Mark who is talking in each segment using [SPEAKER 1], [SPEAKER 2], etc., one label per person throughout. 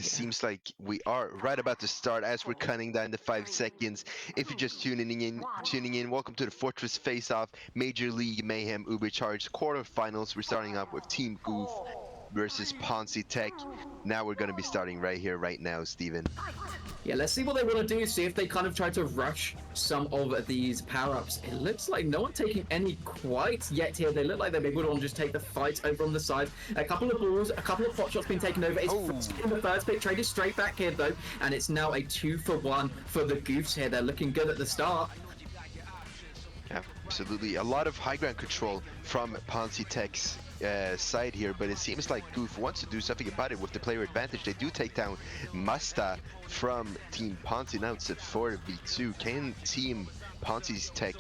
[SPEAKER 1] It seems like we are right about to start as we're cutting down the 5 seconds. If you're just tuning in, welcome to the Fortress Face-Off Major League Mayhem Übercharged quarterfinals. We're starting off with Team Goof versus PONZITECH. Now we're going to be starting right here, right now, Steven.
[SPEAKER 2] Yeah, let's see what they want to do, see if they kind of try to rush some of these power-ups. It looks like no one taking any quite yet here. They look like they maybe would want to just take the fight over on the side. A couple of balls, a couple of pot shots being taken over. It's in the first pick, traded straight back here though, and it's now a 2-for-1 for the Goofs here. They're looking good at the start.
[SPEAKER 1] Absolutely. A lot of high ground control from PONZITECH's side here, but it seems like Goof wants to do something about it with the player advantage. They do take down Masta from Team Ponzi. Now it's a 4v2. Can Team PONZITECH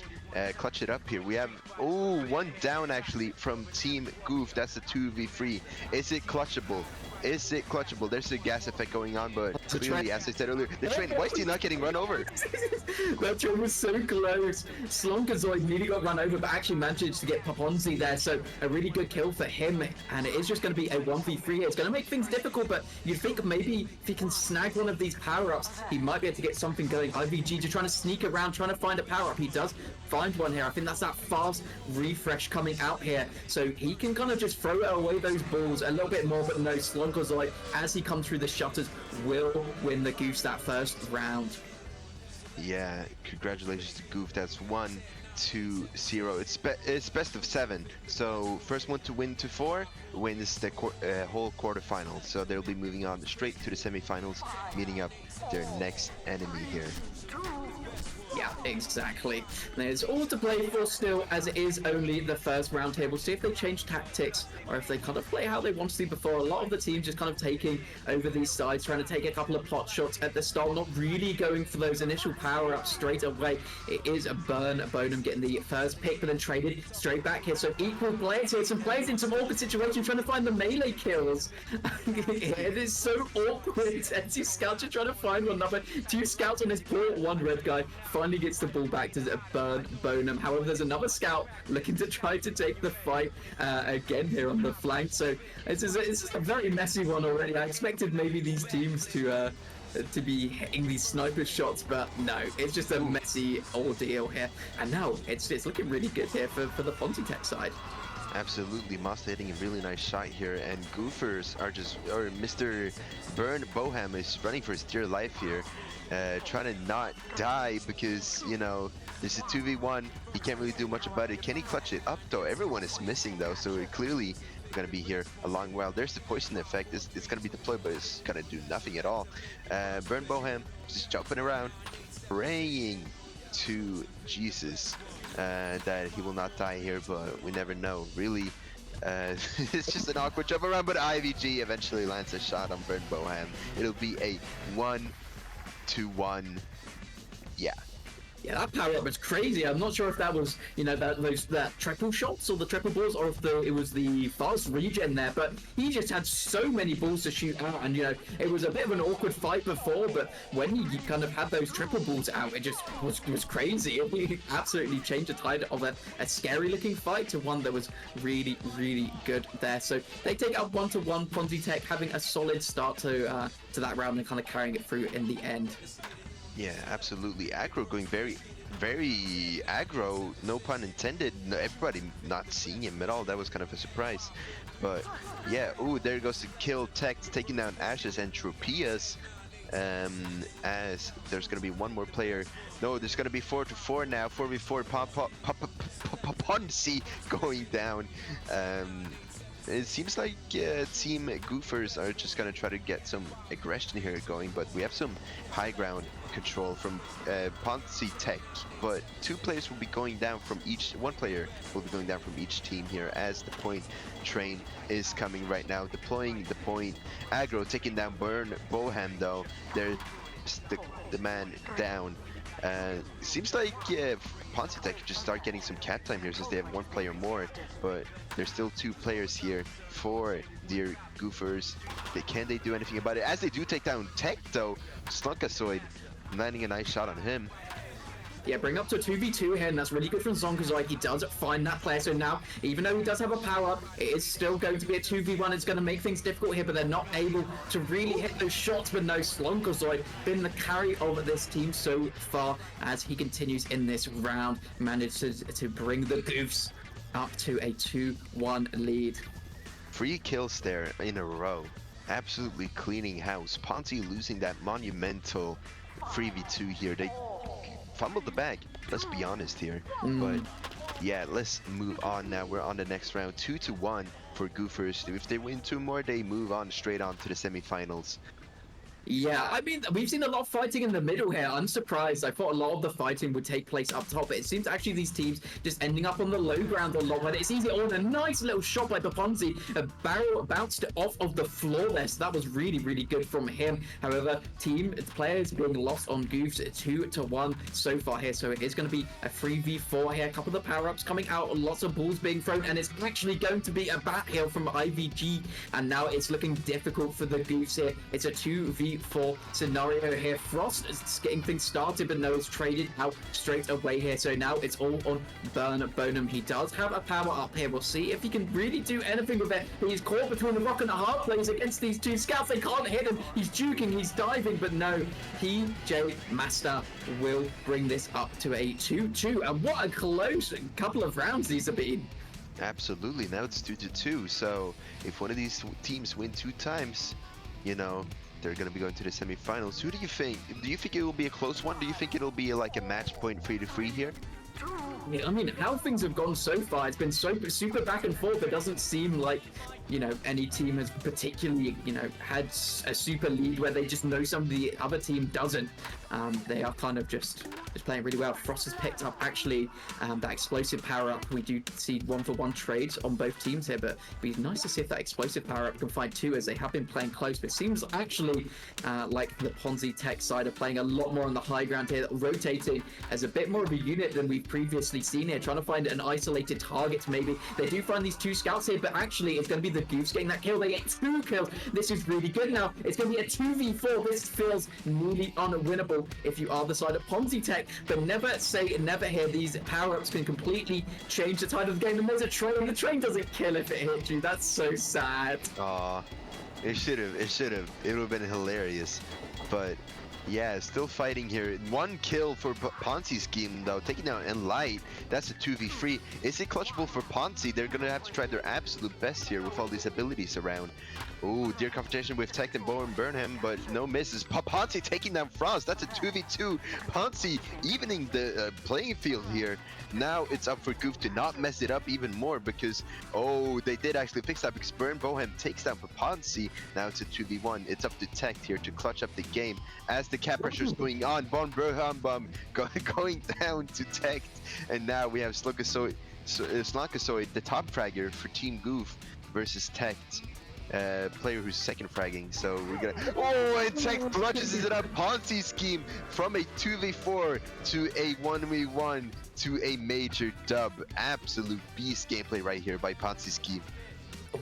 [SPEAKER 1] clutch it up here? We have, one down actually from Team Goof. That's a 2v3. Is it clutchable? Is it clutchable? There's a gas effect going on, but clearly, as I said earlier, the train, why is he not getting run over?
[SPEAKER 2] That train was so close. Slonkazoid nearly got run over, but actually managed to get Ponzi there, so a really good kill for him, and it is just going to be a 1v3 here. It's going to make things difficult, but you'd think maybe if he can snag one of these power-ups, he might be able to get something going. IVG just trying to sneak around, trying to find a power-up. He does find one here. I think that's that fast refresh coming out here, so he can kind of just throw away those balls a little bit more, but no, Slonkazoid, as he comes through the shutters, will win the Goose that first round.
[SPEAKER 1] Yeah, congratulations to Goof. That's 1-0. It's best of 7. So first one to win to 4 wins the whole quarterfinal. So they'll be moving on straight to the semifinals, meeting up their next enemy here.
[SPEAKER 2] Yeah, exactly. There's all to play for still, as it is only the first round here. We'll see if they change tactics or if they kind of play how they want to before. A lot of the teams just kind of taking over these sides, trying to take a couple of pot shots at the start, not really going for those initial power-ups straight away. It is a Bonham getting the first pick, but then traded straight back here. So equal players here, some players in some awkward situations, trying to find the melee kills. It is so awkward. As these scouts are trying to find one another. 2 scouts on this poor one red guy. Finally gets the ball back to Bonham. However, there's another scout looking to try to take the fight again here on the flank. So it's a very messy one already. I expected maybe these teams to be hitting these sniper shots, but no, it's just a messy ordeal here. And now it's looking really good here for the PONZITECH side.
[SPEAKER 1] Absolutely, Masta hitting a really nice shot here, and Goofers are Mr. Burn Boham is running for his dear life here, trying to not die because, you know, this is 2v1. He can't really do much about it. Can he clutch it up though? Everyone is missing though, so it clearly going to be here a long while. There's the poison effect. It's going to be deployed, but it's going to do nothing at all. Burn Boham just jumping around, praying to Jesus that he will not die here, but we never know. Really, it's just an awkward jump around, but IVG eventually lands a shot on Burn Boham. It'll be a 1-1. Yeah.
[SPEAKER 2] Yeah, that power-up was crazy. I'm not sure if that was, you know, that triple shots or the triple balls, or if it was the fast regen there, but he just had so many balls to shoot out, and, you know, it was a bit of an awkward fight before, but when he kind of had those triple balls out, it just was crazy. It absolutely changed the tide of a scary-looking fight to one that was really, really good there. So they take out 1-1, PONZITECH having a solid start to that round and kind of carrying it through in the end.
[SPEAKER 1] Yeah, absolutely. Aggro going very, very aggro, no pun intended. No, everybody not seeing him at all. That was kind of a surprise. But yeah, there goes the kill. Tech taking down Ashes and Tropias. As there's going to be one more player. No, there's going to be 4-4 now. 4v4. Ponzi going down. It seems like Team Goofers are just going to try to get some aggression here going, but we have some high ground control from PONZITECH, but 2 players will be going down from each, 1 player will be going down from each team here as the point train is coming right now, deploying the point. Aggro taking down Burn Boham though, there's the man down. Seems like PONZITECH just start getting some cap time here since they have 1 player more, but there's still 2 players here for dear Goofers. Can they do anything about it? As they do take down Tech though, Slonkazoid landing a nice shot on him.
[SPEAKER 2] yeah, bring up to a 2v2 here, and that's really good from Zonkazoi. He does find that player, so now, even though he does have a power-up, it is still going to be a 2v1. It's going to make things difficult here, but they're not able to really hit those shots. But no, Zonkazoi been the carry of this team so far as he continues in this round, manages to bring the Goofs up to a 2-1 lead.
[SPEAKER 1] 3 kills there in a row. Absolutely cleaning house. Ponzi losing that monumental 3v2 here. They fumbled the bag, let's be honest here. But yeah, let's move on now. We're on the next round. 2-1 for Goofers. If they win 2 more, they move on straight on to the semifinals.
[SPEAKER 2] Yeah, I mean, we've seen a lot of fighting in the middle here. I'm surprised. I thought a lot of the fighting would take place up top, but it seems actually these teams just ending up on the low ground a lot. But it's easy. Oh, and a nice little shot by Paponzi. A barrel bounced off of the floor there, so that was really, really good from him. However, team players being lost on Goofs 2-1 so far here. So it is going to be a 3v4 here. A couple of the power-ups coming out, lots of balls being thrown, and it's actually going to be a bat hill from IVG. And now it's looking difficult for the Goofs here. It's a 2v4 scenario here. Frost is getting things started, but no, it's traded out straight away here. So now it's all on Burn Bonham. He does have a power up here. We'll see if he can really do anything with it. He's caught between the rock and the hard plays against these 2 scouts. They can't hit him. He's juking, he's diving, but no, PJ Master will bring this up to a 2-2. And what a close couple of rounds these have been.
[SPEAKER 1] Absolutely. Now it's 2-2. So if one of these teams win 2 times, you know, they're going to be going to the semifinals. Who do you think? Do you think it will be a close one? Do you think it'll be like a match point 3-3 here?
[SPEAKER 2] Yeah, I mean, how things have gone so far, it's been super back and forth. It doesn't seem like, you know, any team has particularly, you know, had a super lead where they just know some of the other team doesn't. They are kind of just playing really well. Frost has picked up actually that explosive power up. We do see 1-for-1 trades on both teams here, but it'd be nice to see if that explosive power up can find 2, as they have been playing close. But it seems actually like the PONZITECH side are playing a lot more on the high ground here, rotating as a bit more of a unit than we've previously seen here, trying to find an isolated target maybe. They do find these 2 scouts here, but actually it's going to be the Goofs getting that kill. They get 2 kills. This is really good now. It's going to be a 2v4. This feels nearly unwinnable if you are the side of PONZITECH, but never say never here. These power-ups can completely change the tide of the game, and there's a train, and the train doesn't kill if it hits you. That's so sad.
[SPEAKER 1] Aw, it should have. It would have been hilarious. But yeah, still fighting here. 1 kill for Ponzi's scheme though, taking down Enlight. That's a 2v3. Is it clutchable for Ponzi? They're gonna have to try their absolute best here with all these abilities around. Ooh, dear confrontation with Tech and Burnham, but no misses. Ponzi taking down Frost. That's a 2v2. Ponzi evening the playing field here. Now it's up for Goof to not mess it up even more, because, oh, they did actually fix that because Bohem takes down Ponzi. Now it's a 2v1. It's up to Tech here to clutch up the game as the cap pressure is going on. Bohem going down to Tech, and now we have Slunkasoid, the top fragger for Team Goof versus Tech. Player who's second fragging, so we're gonna. Oh, and Tech clutches it up. Ponzi scheme from a 2v4 to a 1v1 to a major dub. Absolute beast gameplay right here by Ponzi scheme.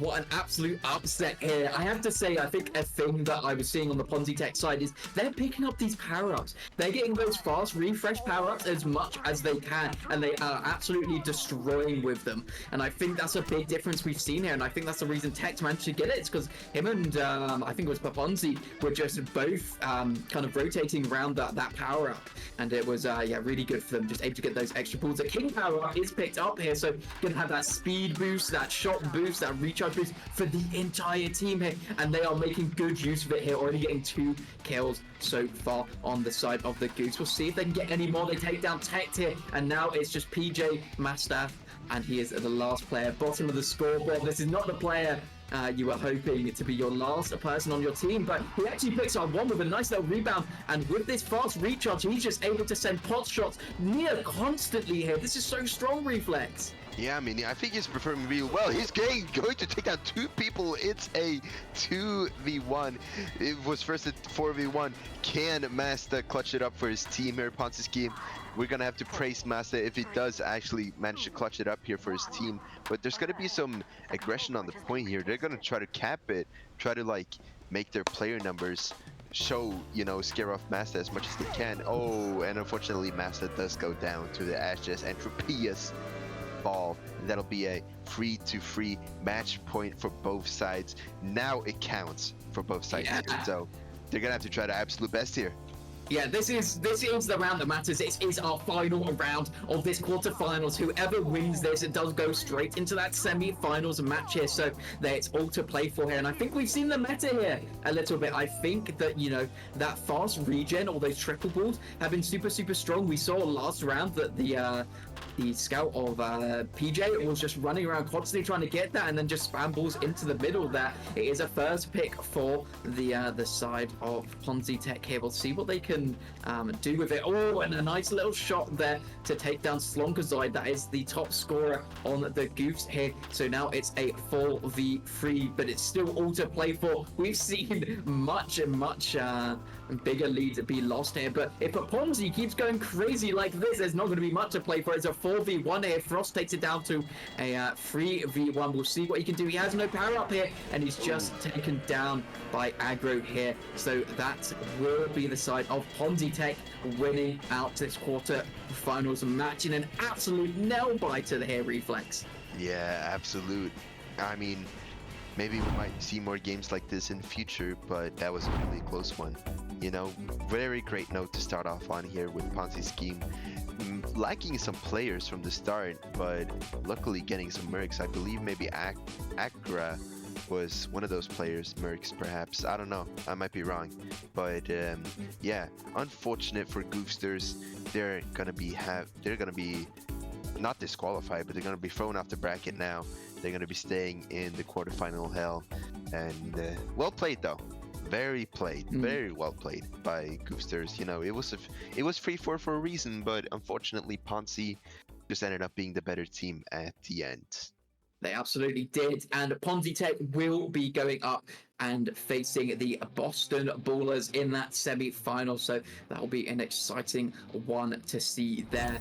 [SPEAKER 2] What an absolute upset here. I have to say, I think a thing that I was seeing on the PONZITECH side is they're picking up these power-ups. They're getting those fast refresh power-ups as much as they can, and they are absolutely destroying with them. And I think that's a big difference we've seen here, and I think that's the reason Tech managed to get it. It's because him and I think it was Paponzi were just both kind of rotating around that power-up. And it was, yeah, really good for them, just able to get those extra pulls. The King power-up is picked up here, so gonna have that speed boost, that shot boost, that recharge boost for the entire team here, and they are making good use of it here, already getting 2 kills so far on the side of the Goose. We'll see if they can get any more. They take down Tech here, and now it's just PJ Master, and he is the last player, bottom of the scoreboard. This is not the player you were hoping to be your last person on your team, but he actually picks up 1 with a nice little rebound, and with this fast recharge, he's just able to send pot shots near constantly here. This is so strong, Reflex.
[SPEAKER 1] Yeah, I mean, I think he's performing real well. He's going to take out 2 people. It's a 2v1. It was first a 4v1. Can Master clutch it up for his team here, Ponzi scheme? We're going to have to praise Master if he does actually manage to clutch it up here for his team. But there's going to be some aggression on the point here. They're going to try to cap it, try to, like, make their player numbers show, scare off Masta as much as they can. Oh, and unfortunately Masta does go down to the Ashes and Tropias ball. And that'll be a 3-3 match point for both sides. Now it counts for both sides.
[SPEAKER 2] Yeah.
[SPEAKER 1] So they're gonna have to try their absolute best here.
[SPEAKER 2] Yeah, this is the round that matters. This is our final round of this quarterfinals. Whoever wins this, it does go straight into that semi-finals match here. So there's all to play for here, and I think we've seen the meta here a little bit. I think that that fast regen or those triple balls have been super strong. We saw last round that the scout of PJ was just running around constantly trying to get that and then just spam balls into the middle there. It is a first pick for the side of PONZITECH here. We'll see what they can do with it. Oh, and a nice little shot there to take down Slonkazide. That is the top scorer on the Goofs here. So now it's a 4v3, but it's still all to play for. We've seen much bigger leads be lost here, but if a Ponzi keeps going crazy like this, there's not going to be much to play for. It's a 4v1 here. Frost takes it down to a 3v1. We'll see what he can do. He has no power up here, and he's just taken down by aggro here. So that will be the side of PONZITECH winning out this quarter-finals match in an absolute nail-biter here, Reflex.
[SPEAKER 1] Yeah, absolute. I mean, maybe we might see more games like this in future, but that was a really close one. Very great note to start off on here with Ponzi Scheme. Lacking some players from the start, but luckily getting some mercs. I believe maybe Akra was one of those players, mercs perhaps. I don't know. I might be wrong. But yeah, unfortunate for Goofsters. They're gonna be not disqualified, but they're gonna be thrown off the bracket now. They're gonna be staying in the quarterfinal hell. And well played though. Very played, very well played by Goofsters. It was 3-4 for a reason, but unfortunately Ponzi just ended up being the better team at the end.
[SPEAKER 2] They absolutely did, and PONZITECH will be going up and facing the Boston Ballers in that semi-final, so that will be an exciting one to see there.